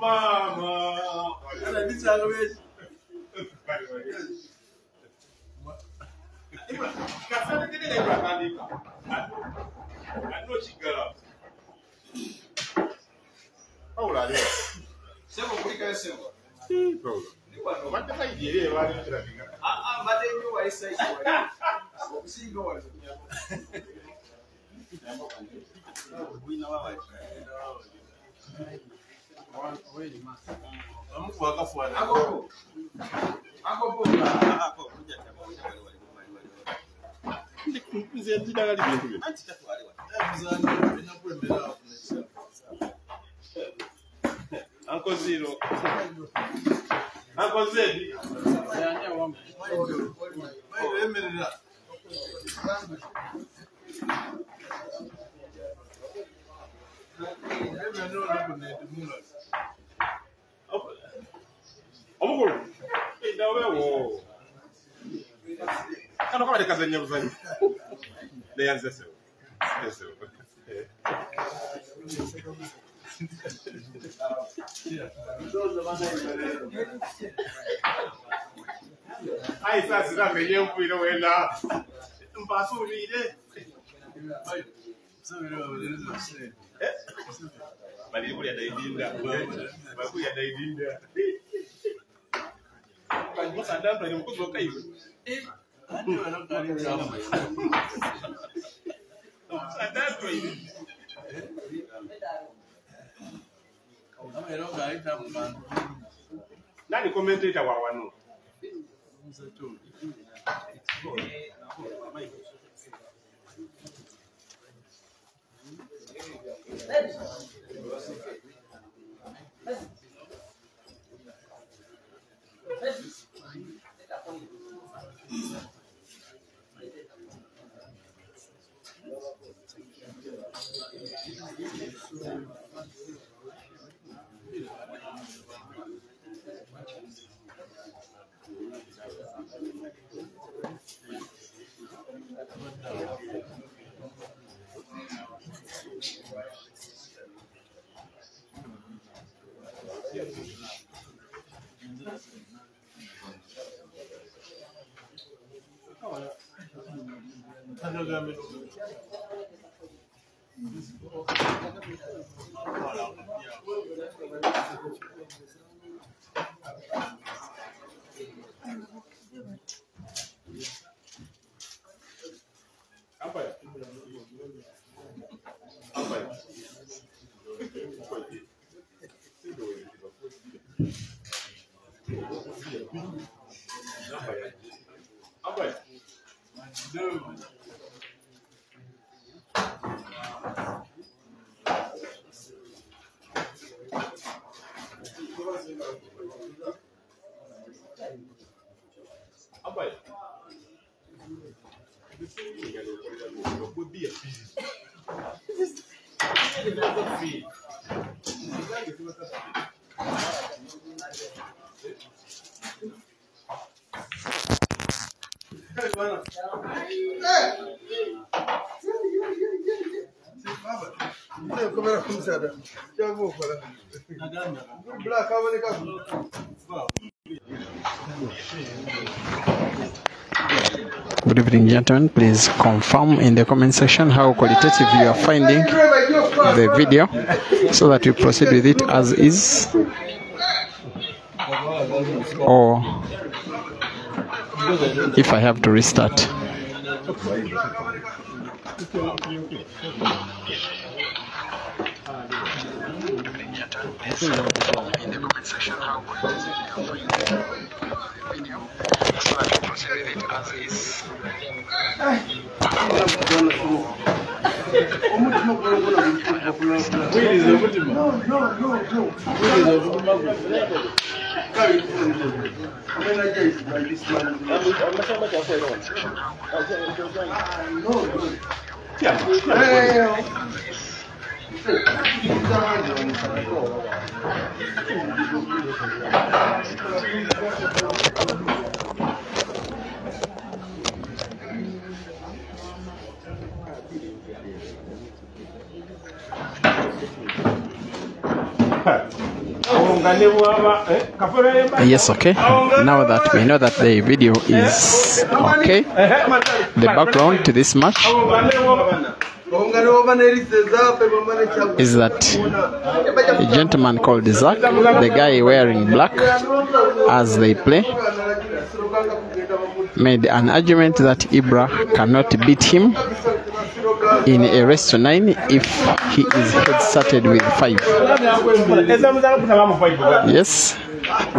Mama, I know she got up. Oh, I did. Several weekends. What the heck did you want to do? But they knew I said, see, no one. We know I I'm going for it. I go. Uncle Zero. Uncle Zed. Wait a minute. I said that we don't know. Impossible read it. But you had that. But we had that. But what's that done? You could okay. I do not know. And that's way. Now the commentator one. Would be a busy. Good evening, gentlemen. Please confirm in the comment section how qualitative you are finding the video so that we proceed with it as is, or if I have to restart. In the comment section how qualitative you are finding the video so that we proceed with it as is. Yes, okay. Now that we know that the video is okay, the background to this match is that a gentleman called Zach, the guy wearing black as they play, made an argument that Ibra cannot beat him in a race to 9 if he is head started with 5. Yes,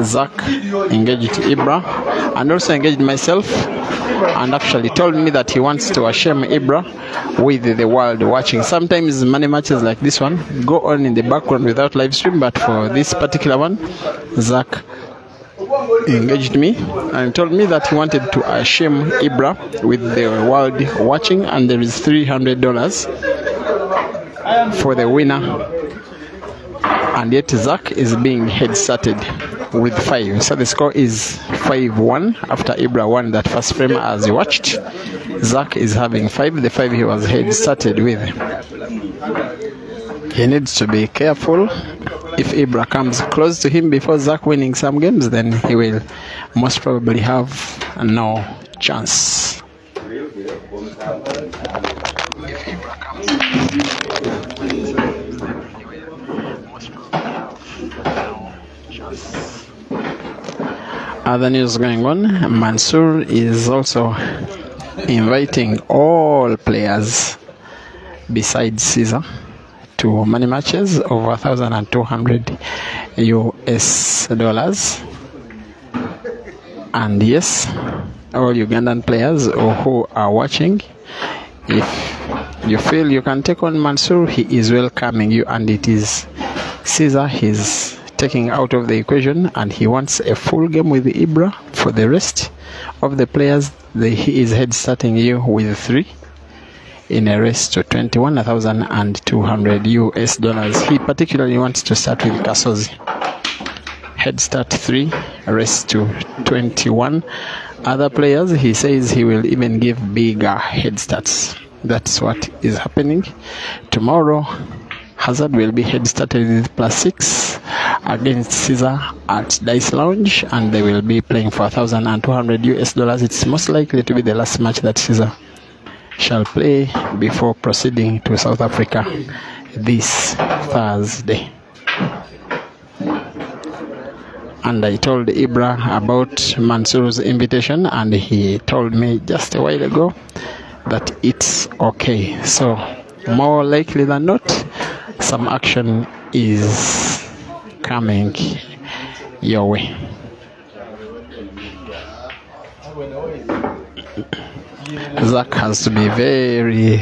Zach engaged Ibra and also engaged myself, and actually told me that he wants to shame Ibra with the world watching. Sometimes money matches like this one go on in the background without live stream, but for this particular one, Zach engaged me and told me that he wanted to shame Ibra with the world watching, and there is $300 for the winner, and yet Zach is being head started with 5. So the score is 5-1 after Ibra won that first frame. As you watched, Zach is having 5, the 5 he was head started with. He needs to be careful. If Ibra comes close to him before Zach winning some games, then he will most probably have no chance. Other news going on, Mansour is also inviting all players besides Caesar to money matches over 1,200 US dollars. And yes, all Ugandan players who are watching, if you feel you can take on Mansour, he is welcoming you, and it is Caesar he's taking out of the equation, and he wants a full game with Ibra. For the rest of the players, he is head starting you with 3 in a race to 21,200 US dollars. He particularly wants to start with Kasozi. Head start 3, race to 21. Other players, he says he will even give bigger head starts. That's what is happening. Tomorrow, Hazard will be head started with +6 against Caesar at Dice Lounge, and they will be playing for 1,200 US dollars. It's most likely to be the last match that Caesar shall play before proceeding to South Africa this Thursday. And I told Ibra about Mansour's invitation, and he told me just a while ago that it's okay. So more likely than not, some action is coming your way. Zach has to be very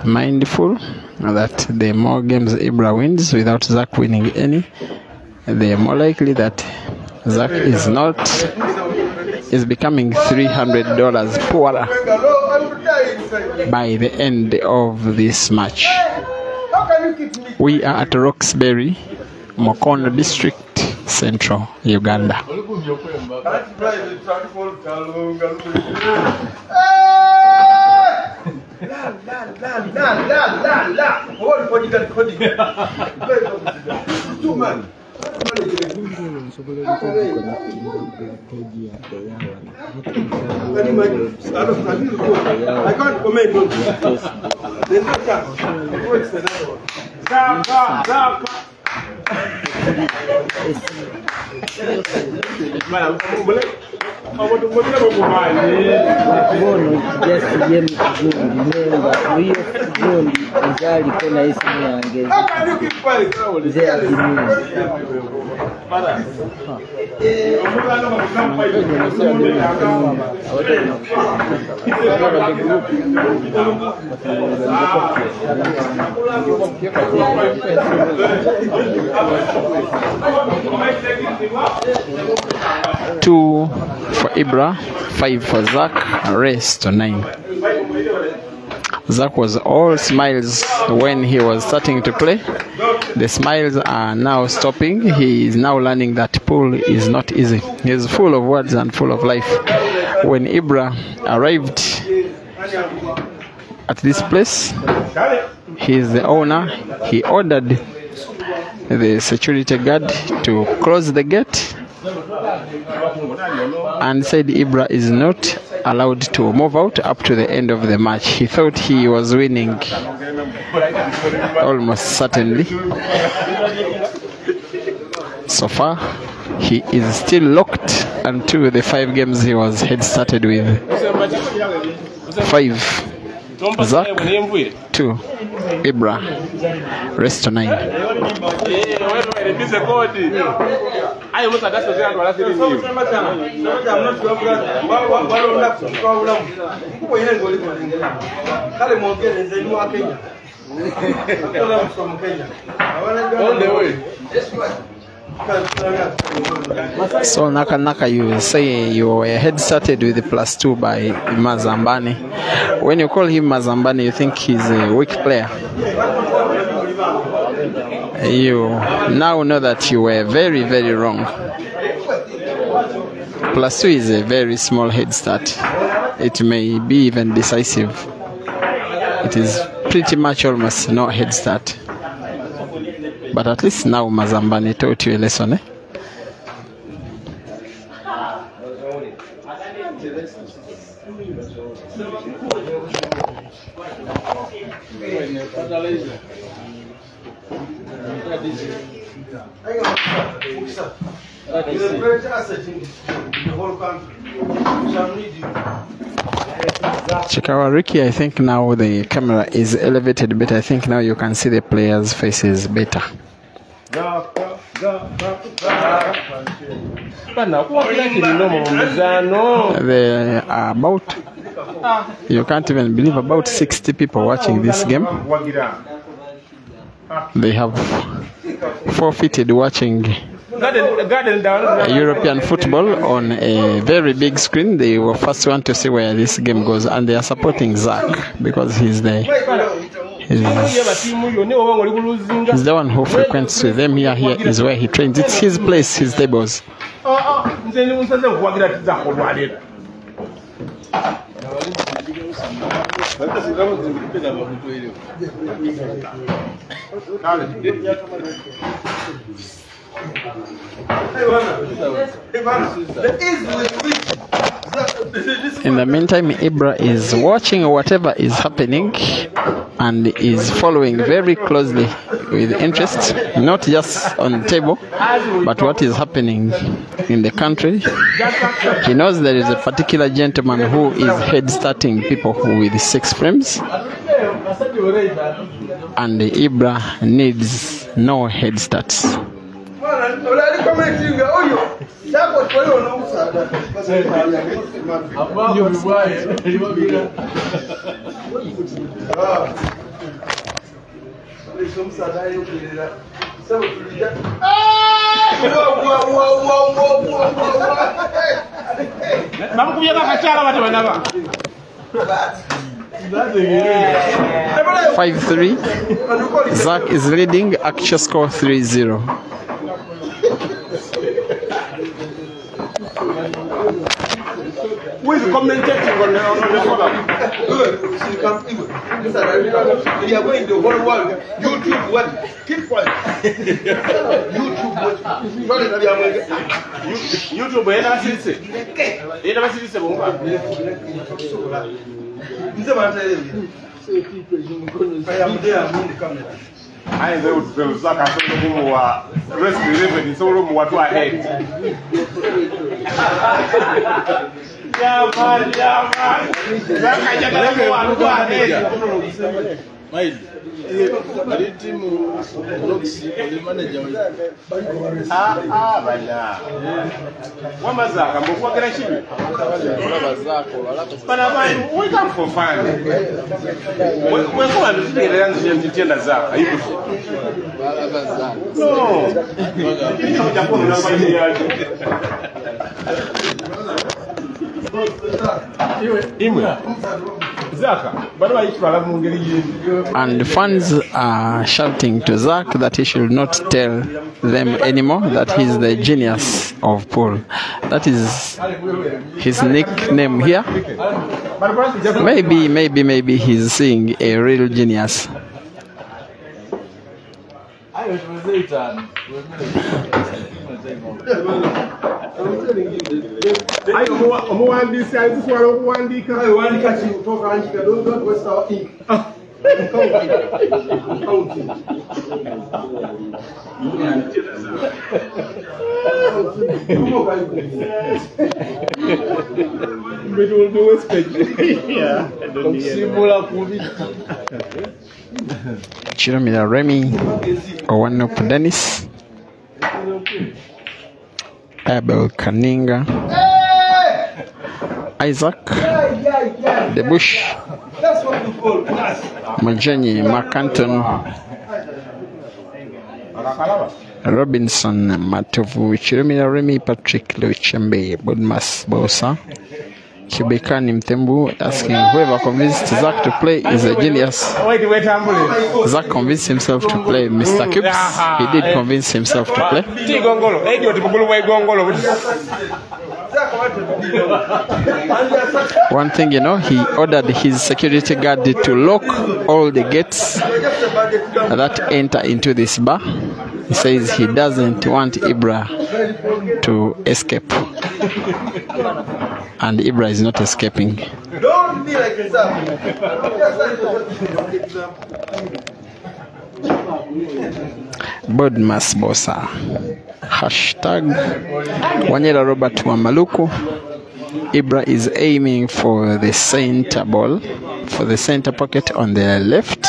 mindful that the more games Ibra wins without Zach winning any, the more likely that Zach is becoming $300 poorer by the end of this match. We are at Roxbury, Mukono District, Central Uganda. I can't comment on Two for Ibra, 5 for Zach, race to 9. Zach was all smiles when he was starting to play. The smiles are now stopping. He is now learning that pool is not easy. He is full of words and full of life. When Ibra arrived at this place, he is the owner. He ordered the security guard to close the gate and said Ibra is not allowed to move out up to the end of the match. He thought he was winning, almost certainly. So far, he is still locked until the 5 games he was head started with. 5 Zach, 2 Ibra, rest to 9. So Naka, you say you were head started with the +2 by Mazambani. When you call him Mazambani, you think he's a weak player. You now know that you were very, very wrong. +2 is a very small head start. It may be even decisive. It is pretty much almost no head start. But at least now Mazambani taught you a lesson, eh? Chikawariki, I think now the camera is elevated better. I think now you can see the players' faces better. There are about, you can't even believe, about 60 people watching this game. They have forfeited watching European football on a very big screen. They were first one to see where this game goes, and they are supporting Zach because he's the one who frequents with them here. Here is where he trains. It's his place, his tables. In the meantime, Ibra is watching whatever is happening and is following very closely with interest, not just on the table, but what is happening in the country. He knows there is a particular gentleman who is head starting people with 6 frames, and Ibra needs no head starts. (5-3). Zach is leading. Actual score 3-0. Who is commentating on the forum? We are going to the whole world. YouTube what? Keep quiet. YouTube ena sisi. Ena basisi bomba. I know the Zaka Solo wa rest revenue so room what ahead. Yeah man. Zaka jaga wa ahead. Mail. Ali timu Roxy oli manager bana. Wamba Zaka mbokuwa kera chini. Bana bana we come for fun. We kwa ndio ndio Zaka. Hivi. No. Ndio japo unafanya yake. And the fans are shouting to Zach that he should not tell them anymore that he's the genius of pool. That is his nickname here. Maybe he's seeing a real genius. Chiromira Remy, Owano Dennis, Abel Kaninga, Isaac, The Bush, Majani Marcanton, Robinson Matovu, Chiromira Remy, Patrick Luchembe, Bodmas Bosa, Chibekani Mtembu, asking whoever convinced Zach to play is a genius. Zach convinced himself to play. Mr. Cubes, he did convince himself to play. One thing you know, he ordered his security guard to lock all the gates that enter into this bar. He says he doesn't want Ibra to escape. And Ibra is not escaping. Don't be like yourself. Bodmas Bosa. Hashtag Wanyela Robert Wamaluku. Ibra is aiming for the center ball, for the center pocket on the left.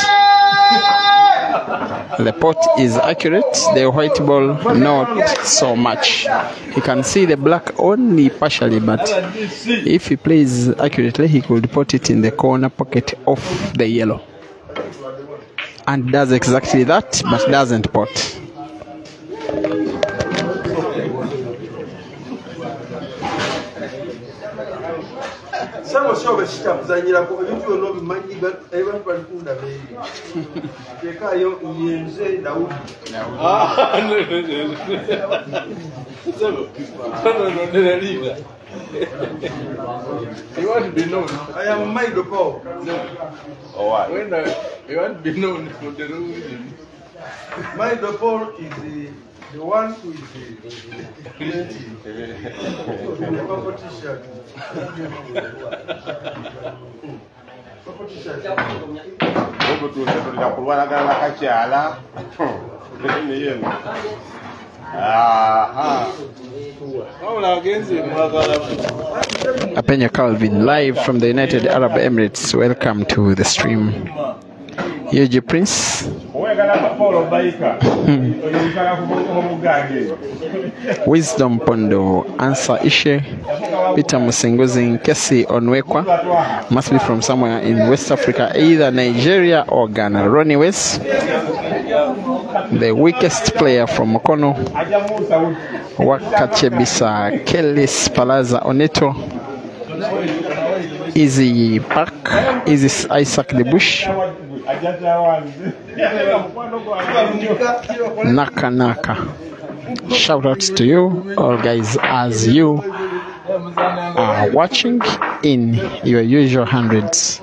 The pot is accurate, the white ball not so much. He can see the black only partially, but if he plays accurately, he could put it in the corner pocket of the yellow. And does exactly that, but doesn't pot. Some of the stuff that you are going to know, money, but everyone put away. You can't say that. You want to be known? I am Mike Paul. Oh, what? You want to be known for the reason. Mike Paul is the one who is the competition. Apenya Calvin, live from the United Arab Emirates. Welcome to the stream. Yuji Prince. Wisdom Pondo, Answer Ishe, Peter Musengozi Nkesi Onwekwa, must be from somewhere in West Africa, either Nigeria or Ghana. Ronnie West, the weakest player from Mokono, Wakachebisa Kellis Palaza Oneto, Easy Park, Easy Isaac the Bush, Naka Naka. Shout outs to you all guys as you are watching in your usual hundreds.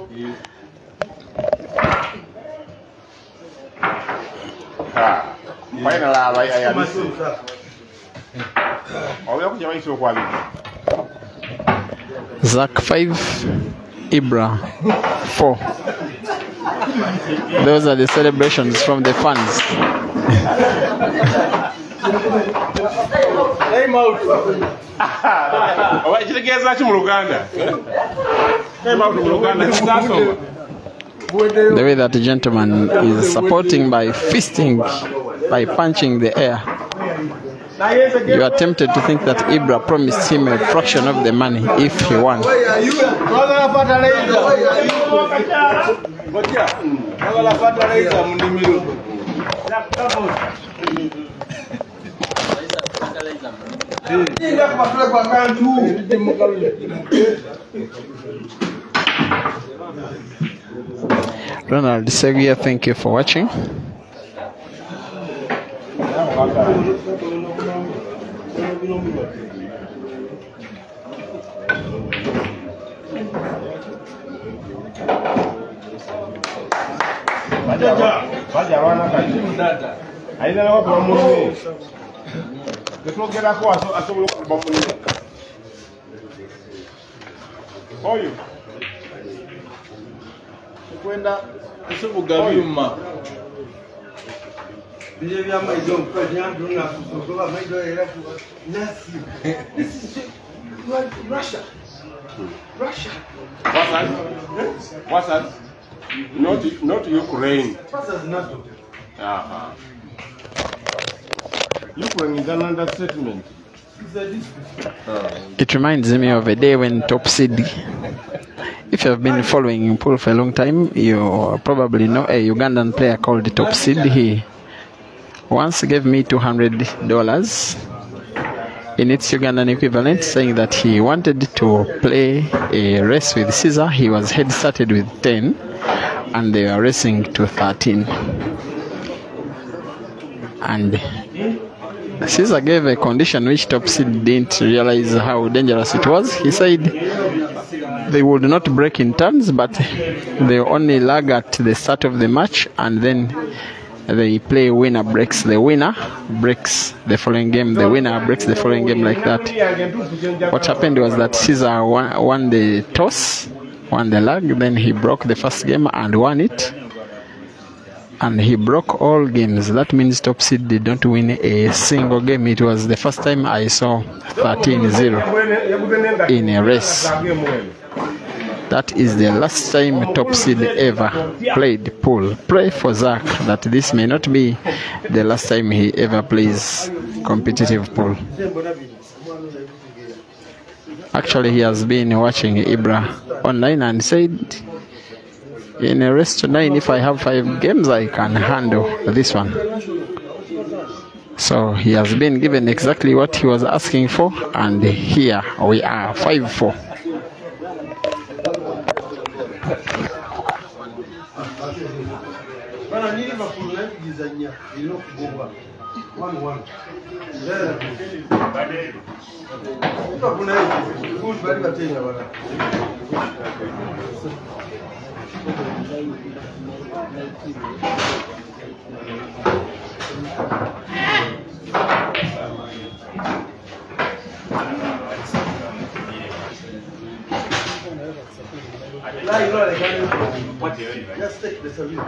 Zach 5, Ibra 4. Those are the celebrations from the fans. The way that the gentleman is supporting by fisting, by punching the air. You are tempted to think that Ibra promised him a fraction of the money if he won. Ronald Seguia, thank you for watching. This is Russia. Russia. What's that? Not Ukraine. What's that? NATO. Ukraine is an understatement. It reminds me of a day when Top Seed. If you have been following pool for a long time, you probably know a Ugandan player called Top Seed. He once gave me $200 in its Ugandan equivalent, saying that he wanted to play a race with Caesar. He was head started with 10 and they were racing to 13. And Caesar gave a condition which Top Seed didn't realize how dangerous it was. He said they would not break in turns, but they only lag at the start of the match, and then they play winner breaks the winner, breaks the following game, the winner breaks the following game, like that. What happened was that Caesar won the toss, won the lag, then he broke the first game and won it. And he broke all games. That means Top Seed did not win a single game. It was the first time I saw 13-0 in a race. That is the last time Top Seed ever played pool. Pray for Zach that this may not be the last time he ever plays competitive pool. Actually, he has been watching Ibra online and said, in a race to 9, if I have 5 games, I can handle this one. So he has been given exactly what he was asking for, and here we are, 5-4. Let's take the salute.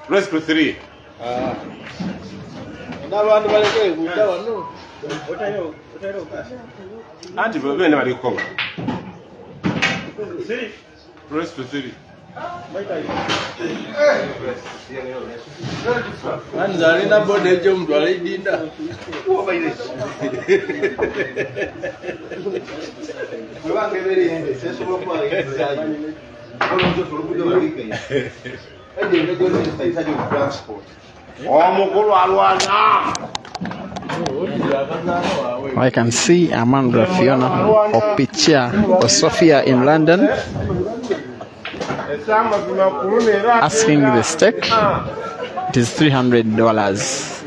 Rest for 3. Anti bwe ne bali ko. Rest for 3. Anzali na bode ejo mtu alidinda. Wewangebere yende seso kwa inside. Olonzo tulukuja balika ya. Ende ndio ndio sitaitaje transport. I can see Amanda Fiona Opicha or Sophia in London asking the stake. It is $300.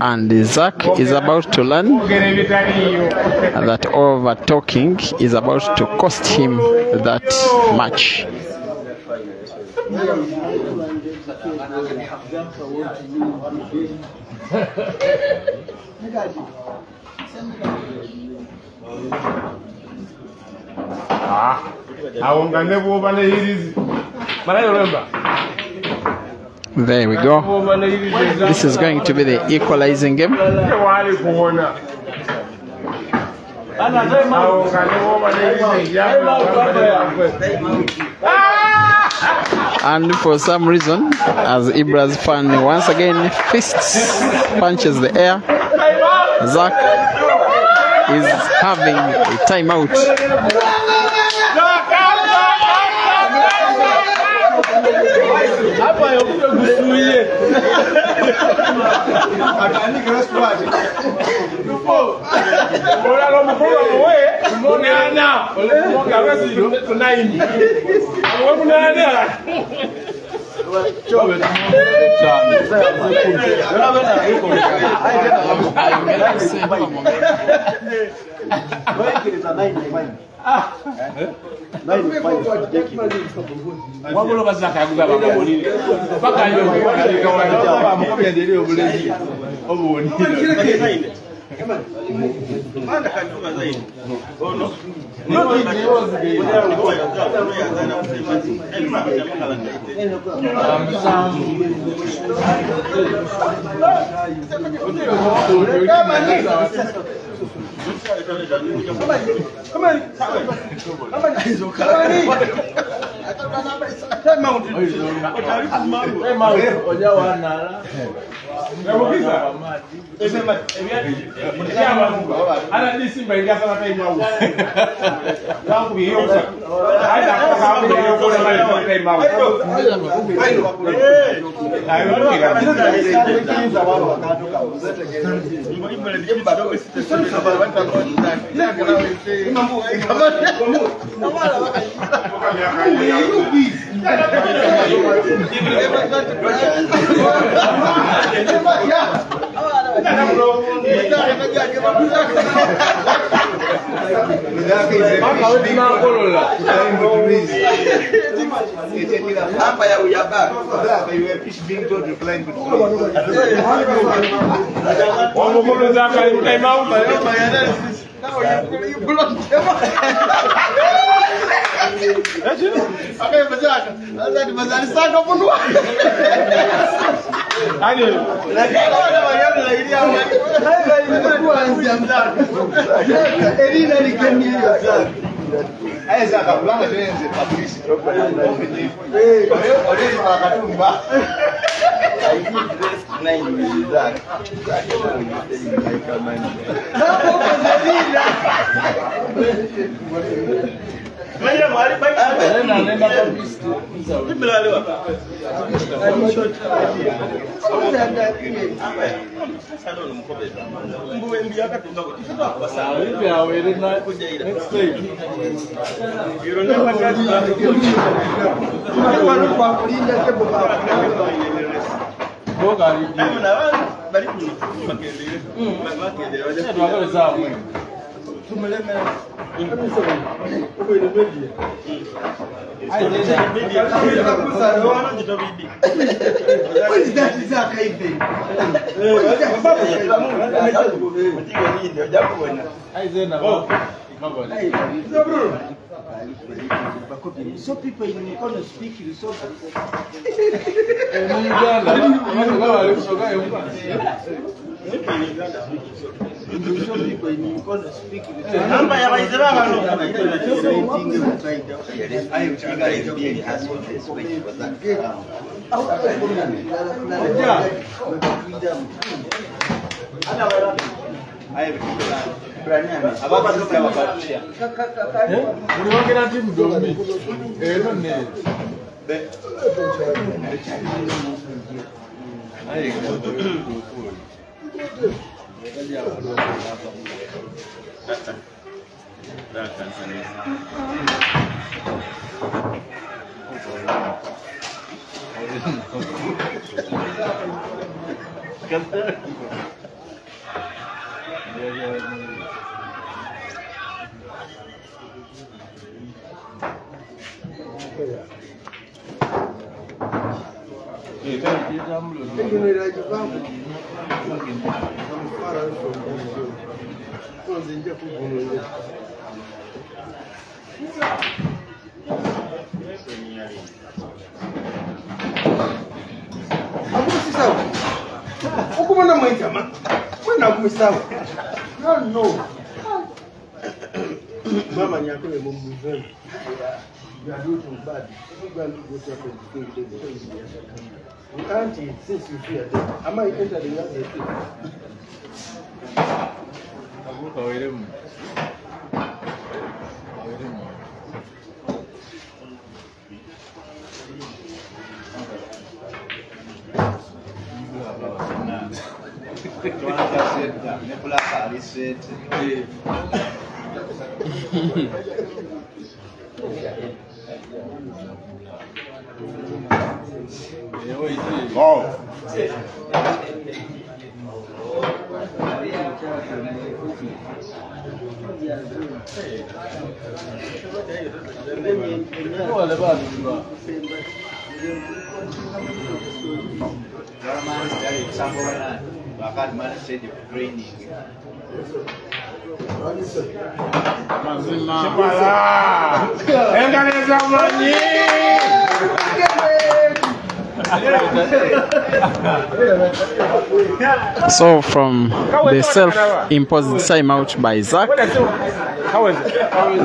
And Zach is about to learn that over talking is about to cost him that much. There we go. This is going to be the equalizing game. And for some reason, as Ibra's fan once again fists, punches the air, Zach is having a timeout. So people in Uganda speak so people in Uganda speak No. Mama nyakule mumuveni. You are doing bad. You go and go to the auntie, since you fear them, am I entering the Oh. So from the self-imposed timeout by Zach,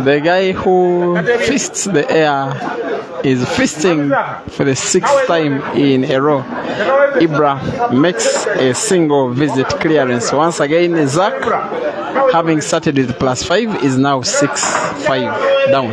the guy who fists the air is fisting for the 6th time in a row. Ibra makes a single visit clearance. Once again, Zach, having started with +5, is now 6-5 down.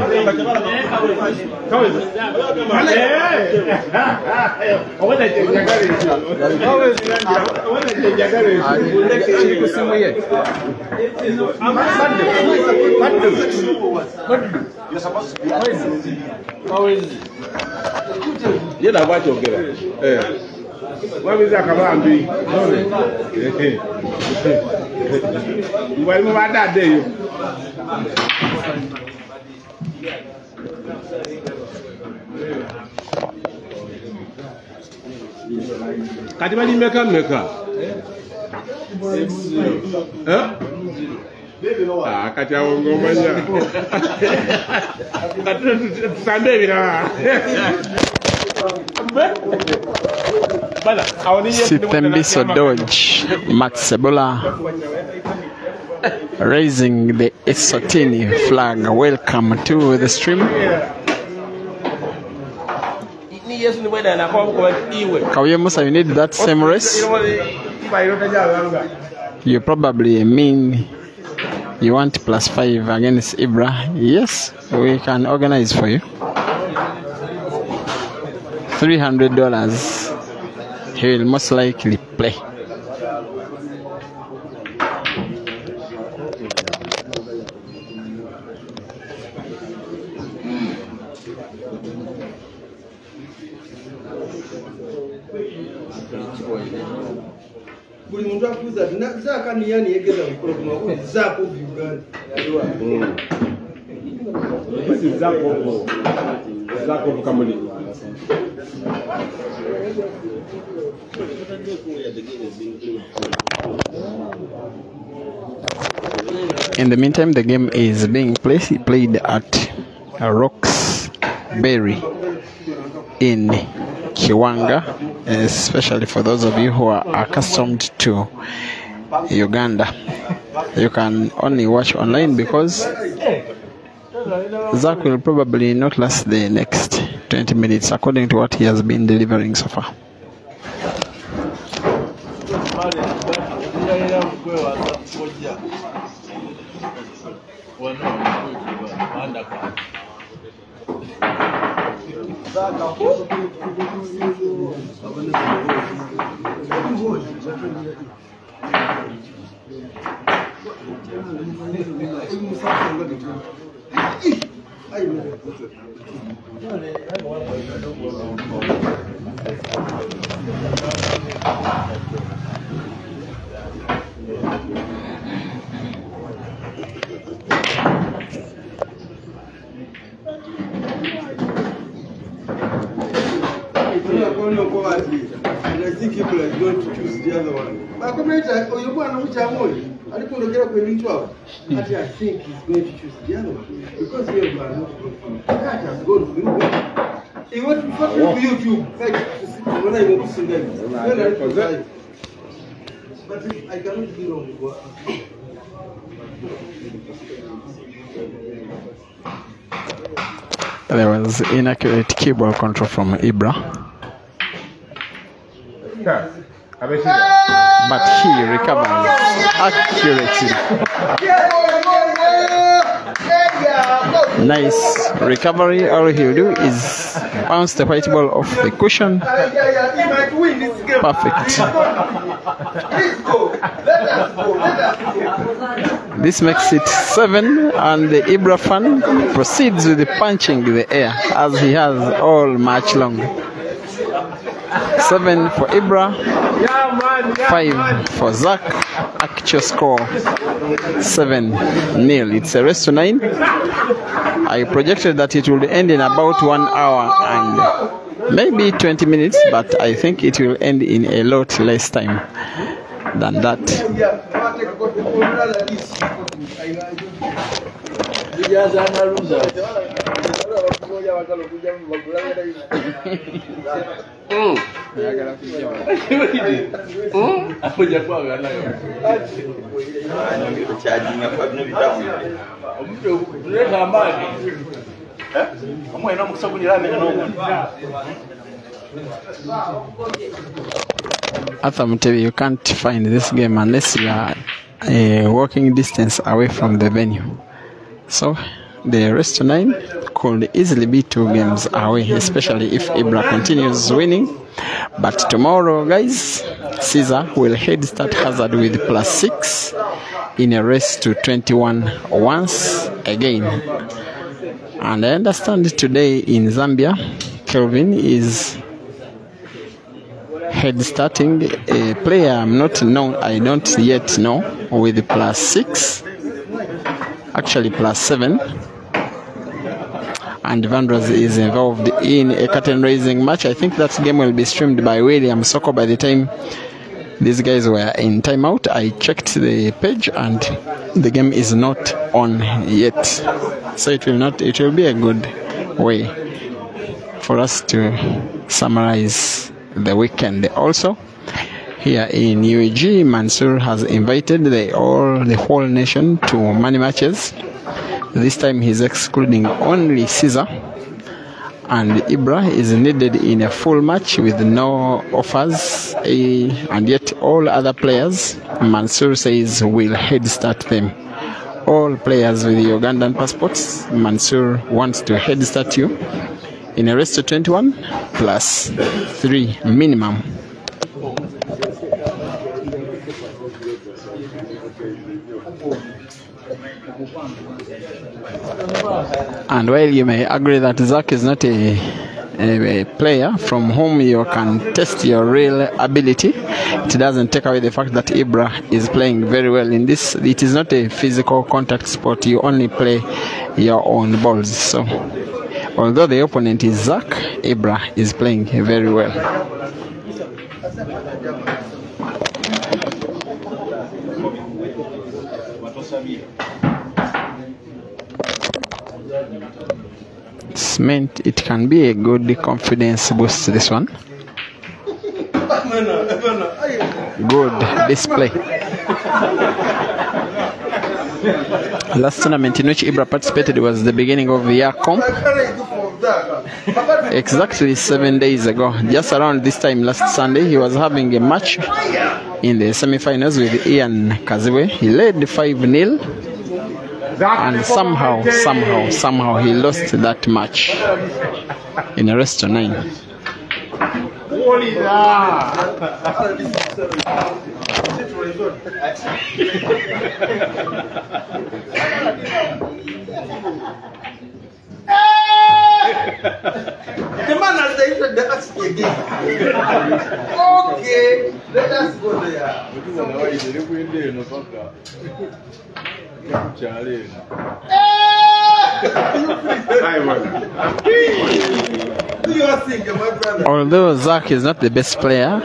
What is that about doing? Well, what that day? Katibali meka. Ah, katia ngomanya. Sunday bina. Sitembiso Dodge, Max Ebola raising the Eswatini flag. Welcome to the stream. Kawye Musa, you need that same race? You probably mean You want +5 against Ibra? Yes, we can organize for you. $300. He will most likely play. Buli muntu akuza ati Zaaka ni yani yegeza mukolo kuno Zaaka of Uganda. This is Zaaka of Kamuli. In the meantime, the game is being played at Roxbury in Kiwanga, especially for those of you who are accustomed to Uganda. You can only watch online because Zach will probably not last the next 20 minutes according to what he has been delivering so far. And I think people are going to choose the other one. But I think he's going to choose the other one because we are not going to. That has gone through. He went to YouTube. When I want to see them, but I cannot be wrong. There was inaccurate keyboard control from Ibra, but he recovers accurately. Nice recovery. All he'll do is bounce the white ball off the cushion. Perfect. This makes it 7, and the Ibra fan proceeds with the punching the air as he has all match long. 7 for Ibra, 5 for Zach. Actual score 7-0. It's a race to 9. I projected that it would end in about 1 hour and maybe 20 minutes, but I think it will end in a lot less time than that. Athamtevi, you can't find this game unless you are a walking distance away from the venue. So the rest of 9 could easily be 2 games away, especially if Ibra continues winning. But tomorrow, guys, Caesar will head start Hazard with +6 in a race to 21 once again. And I understand today in Zambia, Kelvin is head starting a player I don't yet know with +6, actually +7. And Vandras is involved in a curtain raising match. I think that game will be streamed by William Soko. By the time these guys were in timeout, I checked the page and the game is not on yet. So it will be a good way for us to summarize the weekend. Also, here in UAG, Mansour has invited the whole nation to money matches. This time he's excluding only Caesar, and Ibra is needed in a full match with no offers, and yet all other players, Mansour says, will head start them all players with Ugandan passports. Mansour wants to head start you in a race to 21 plus 3 minimum. And while you may agree that Zach is not a player from whom you can test your real ability, it doesn't take away the fact that Ibra is playing very well in this. It is not a physical contact sport. You only play your own balls. So although the opponent is Zach, Ibra is playing very well. It's meant it can be a good confidence boost, this one. Good display. Last tournament in which Ibra participated was the beginning of the year comp. Exactly 7 days ago, just around this time last Sunday, he was having a match in the semi-finals with Ian Kaziwe. He led 5-0. And somehow he lost that match in a race to 9. What is that? The man has entered the ask again. Okay, let us go there. Although Zach is not the best player,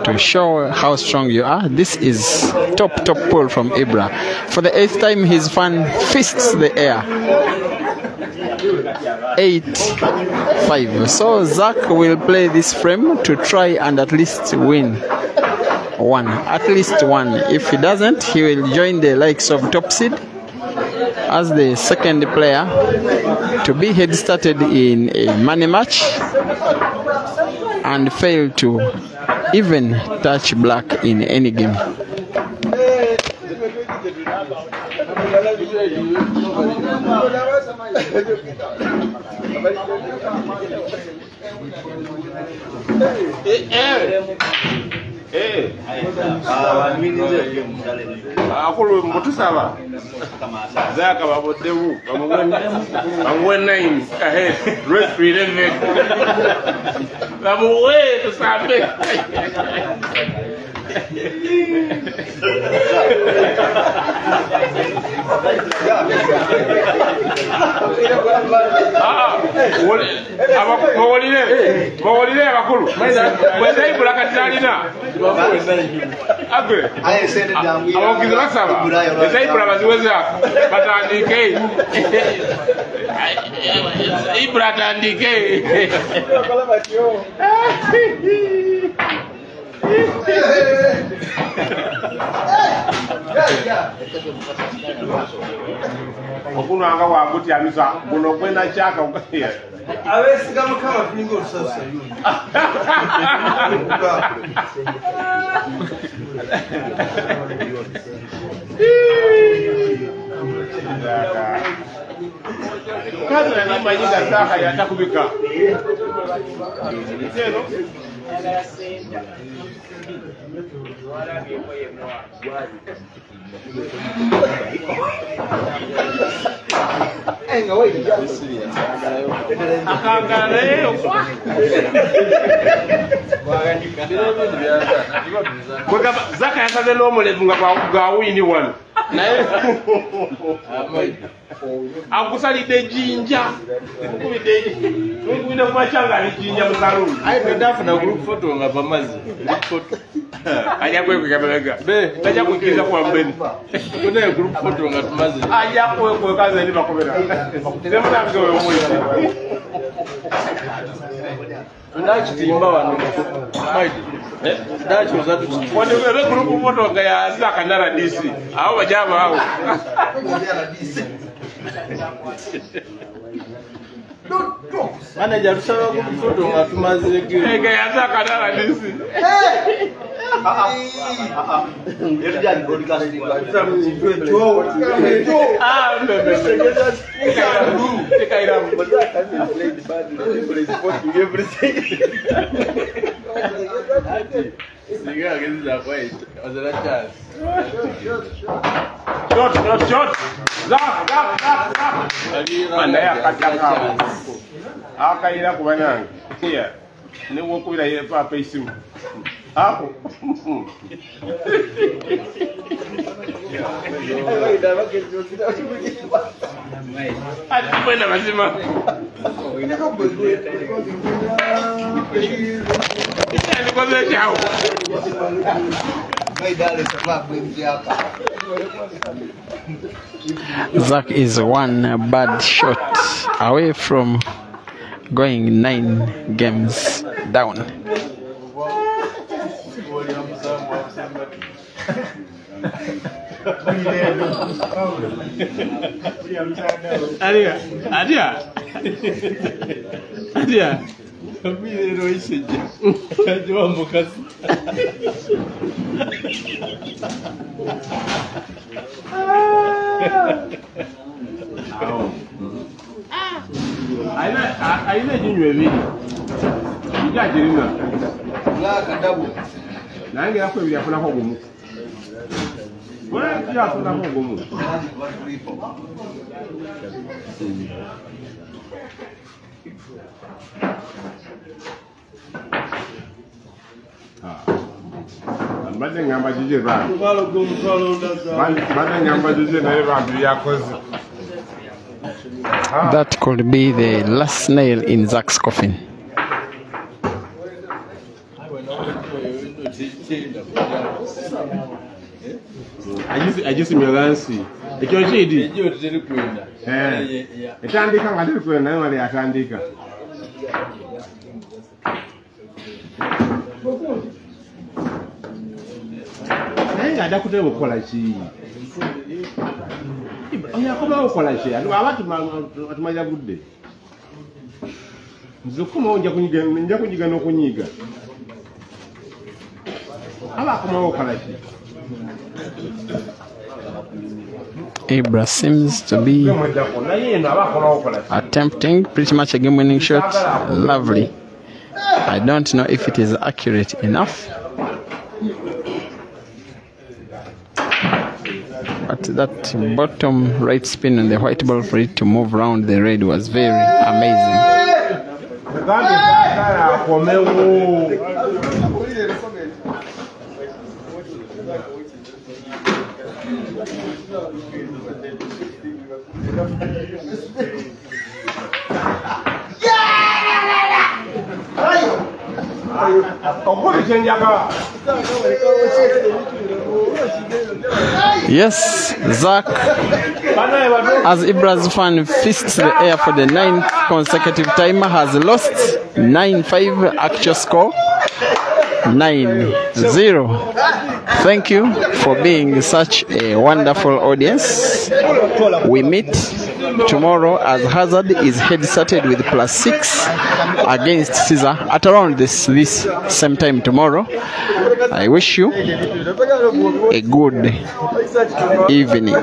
to show how strong you are, this is top pull from Ibra. For the 8th time, his fan fists the air. 8-5. So Zach will play this frame to try and at least win one. At least one. If he doesn't, he will join the likes of Top Seed as the second player to be head started in a money match and fail to even touch black in any game. Akulu mbutusaba zaka babodewu bamwe 9 ahead referee 11 bamuwe tusabe Mawalile bakulu mwenda Ibra katalina agwe abagize basaba eza Ibra baziweza batandike Ibra tandike okunanga wakuti amisa kuno kwenda chaka ukaya awesi kama fingo sasa kaza na majiga saka yatakubika teno Zaka yasaze n'omulevu nga gwawini wano naye akusalidde jinja ngwine kumachanga alijinja mu saluni ayi ndafuna group photo nga bamazi group photo ajja kwekwekameraga tajja kukkiriza kuwa mbeni kuna group photo nga tumazi ajja kwekaza eri bakobera temunange oyo omwezi ndakitimba wano maidi ndachoza tuti wandebe group photo nga yaza kanara DC awo bajaba awo manager tusaba group photo nga tumazi nga yaza kanara DC Shot. Zak. Anda ya kacang. Akaira kubananga. Iya. Ni wokubira ye papa isimu. Hapo. Ati kwenda mazima. Ni kwa vile chao. Zach is one bad shot away from going 9 games down. Adia. Aina jinywe bili. Ija jirina. Nange yakwe bili afuna ko gumu. Wala ya afuna ko gumu. Mbade ngamba jije ba. Mbade ngamba jije na eba yakoze. That could be the last nail in Zach's coffin. I just myogansi. Ekyo chidi. Etandika ngatiri kwenda nayo wali atandika. Nenga adakute bukola chi. Oya koma ukola chi. Abatu atumaja budde. Nzokuma onja kunyiga n'okunyiga. Abakoma ukola chi. Ibra seems to be attempting pretty much a game-winning shot. Lovely. I don't know if it is accurate enough, but that bottom right spin on the white ball for it to move around the red was very amazing. Yes, Zach, as Ibra's fan fists the air for the 9th consecutive time, has lost 9-5 actual score, 9-0. Thank you for being such a wonderful audience. We meet tomorrow as Hazard is head-started with +6 against Caesar at around this same time tomorrow. I wish you a good evening.